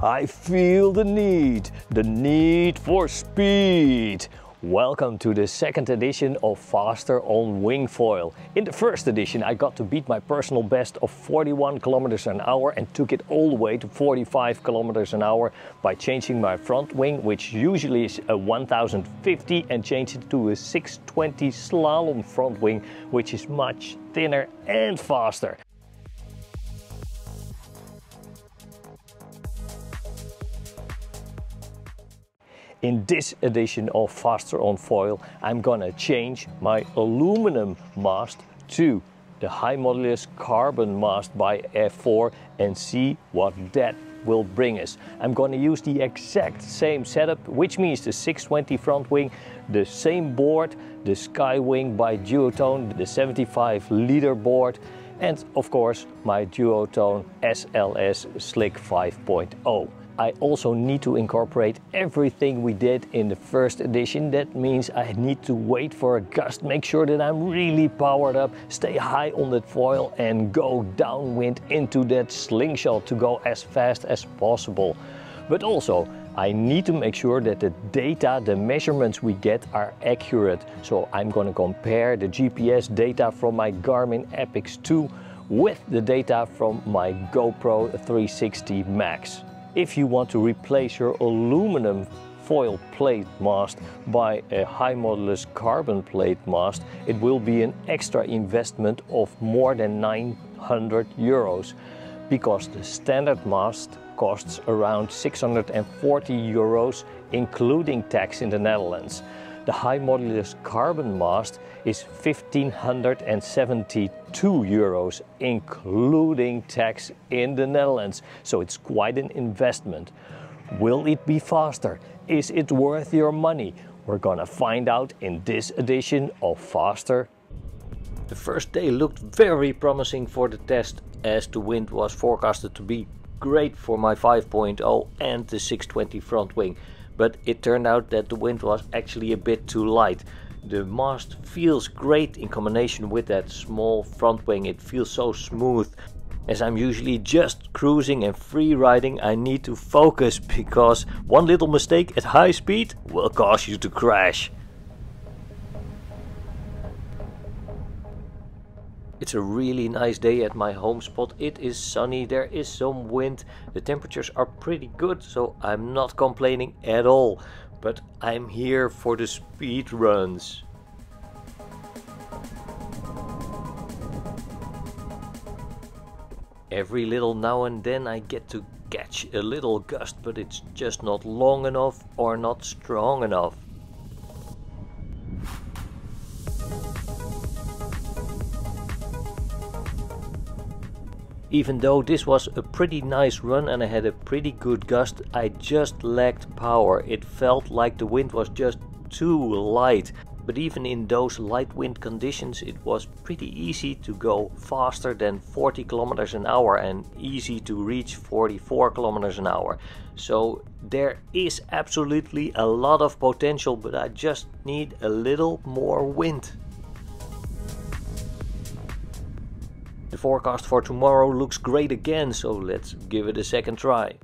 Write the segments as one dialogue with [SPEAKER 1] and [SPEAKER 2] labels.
[SPEAKER 1] I feel the need for speed. Welcome to the second edition of Faster on Wingfoil. In the first edition I got to beat my personal best of 41 kilometers an hour and took it all the way to 45 kilometers an hour by changing my front wing, which usually is a 1050, and changed it to a 620 slalom front wing, which is much thinner and faster. In this edition of Faster on Foil, I'm gonna change my aluminum mast to the High Modulus Carbon mast by F4 and see what that will bring us. I'm gonna use the exact same setup, which means the 620 front wing, the same board, the Sky wing by Duotone, the 75 liter board, and of course my Duotone SLS Slick 5.0. I also need to incorporate everything we did in the first edition. That means I need to wait for a gust, make sure that I'm really powered up, stay high on that foil and go downwind into that slingshot to go as fast as possible. But also I need to make sure that the data, the measurements we get are accurate. So I'm going to compare the GPS data from my Garmin Epix 2 with the data from my GoPro 360 Max. If you want to replace your aluminum foil plate mast by a High Modulus Carbon plate mast, it will be an extra investment of more than 900 euros, because the standard mast costs around 640 euros, including tax in the Netherlands. The High Modulus Carbon mast is 1572 euros, including tax in the Netherlands. So it's quite an investment. Will it be faster? Is it worth your money? We're gonna find out in this edition of Faster. The first day looked very promising for the test, as the wind was forecasted to be great for my 5.0 and the 620 front wing. But it turned out that the wind was actually a bit too light. The mast feels great in combination with that small front wing. It feels so smooth. As I'm usually just cruising and free riding, I need to focus, because one little mistake at high speed will cause you to crash. It's a really nice day at my home spot. It is sunny, there is some wind, the temperatures are pretty good, so I'm not complaining at all. But I'm here for the speed runs. Every little now and then I get to catch a little gust, but it's just not long enough or not strong enough. Even though this was a pretty nice run and I had a pretty good gust, I just lacked power. It felt like the wind was just too light. But even in those light wind conditions, it was pretty easy to go faster than 40 kilometers an hour and easy to reach 44 kilometers an hour. So there is absolutely a lot of potential, but I just need a little more wind. The forecast for tomorrow looks great again, so let's give it a second try.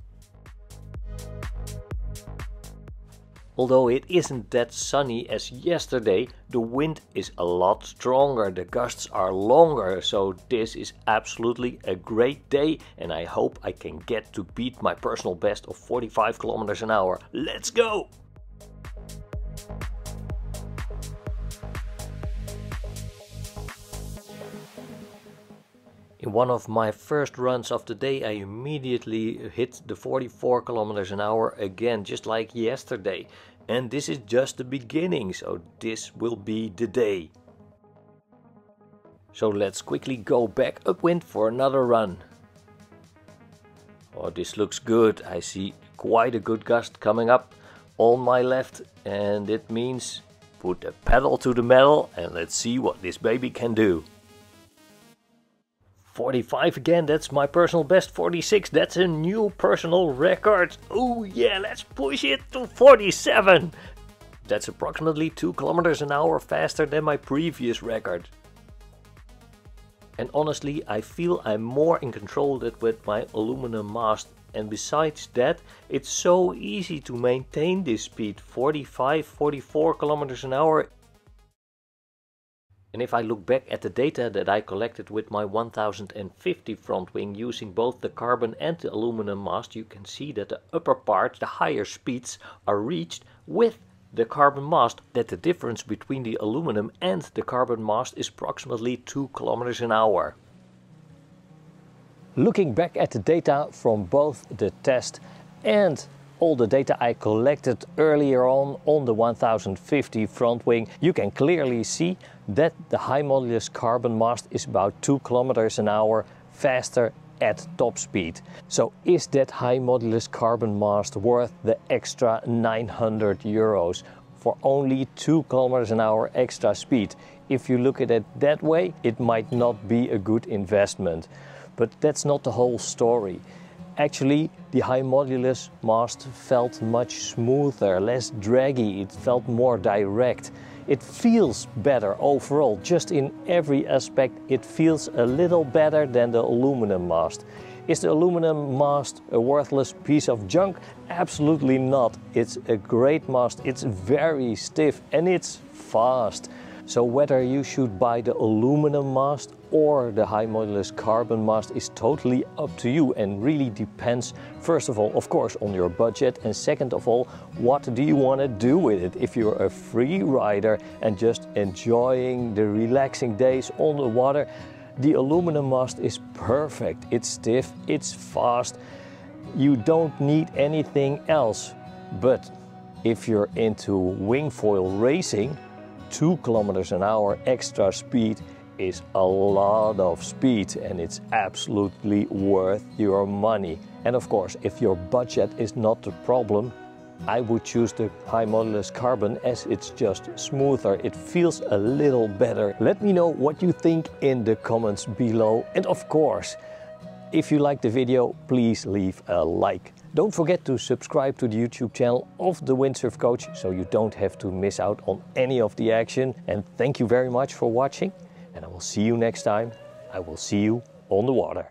[SPEAKER 1] Although it isn't that sunny as yesterday, the wind is a lot stronger, the gusts are longer, so this is absolutely a great day and I hope I can get to beat my personal best of 45 kilometers an hour. Let's go! In one of my first runs of the day, I immediately hit the 44 kilometers an hour again, just like yesterday. And this is just the beginning, so this will be the day. So let's quickly go back upwind for another run. Oh, this looks good. I see quite a good gust coming up on my left, and it means put the pedal to the metal and let's see what this baby can do. 45 again, that's my personal best. 46, that's a new personal record. Oh yeah, let's push it to 47. That's approximately 2 kilometers an hour faster than my previous record. And honestly, I feel I'm more in control with my aluminum mast And besides that, it's so easy to maintain this speed, 45-44 kilometers an hour. And if I look back at the data that I collected with my 1050 front wing using both the carbon and the aluminum mast, you can see that the upper part, the higher speeds, are reached with the carbon mast, that the difference between the aluminum and the carbon mast is approximately 2 kilometers an hour. Looking back at the data from both the test and all the data I collected earlier on the 1050 front wing, you can clearly see that the high modulus carbon mast is about 2 kilometers an hour faster at top speed. So is that high modulus carbon mast worth the extra 900 euros for only 2 kilometers an hour extra speed? If you look at it that way, it might not be a good investment. But that's not the whole story. Actually, the high modulus mast felt much smoother, less draggy, it felt more direct. It feels better overall, just in every aspect it feels a little better than the aluminum mast. Is the aluminum mast a worthless piece of junk? Absolutely not. It's a great mast, it's very stiff and it's fast. So whether you should buy the aluminum mast or the high modulus carbon mast is totally up to you and really depends, first of all, of course, on your budget, and second of all, what do you want to do with it? If you're a free rider and just enjoying the relaxing days on the water, the aluminum mast is perfect. It's stiff, it's fast, you don't need anything else. But if you're into wing foil racing, 2 kilometers an hour extra speed is a lot of speed and it's absolutely worth your money. And of course, if your budget is not the problem, I would choose the high modulus carbon as it's just smoother. It feels a little better. Let me know what you think in the comments below. And of course, if you like the video, please leave a like. Don't forget to subscribe to the YouTube channel of the Windsurf Coach so you don't have to miss out on any of the action. And thank you very much for watching, and I will see you next time. I will see you on the water.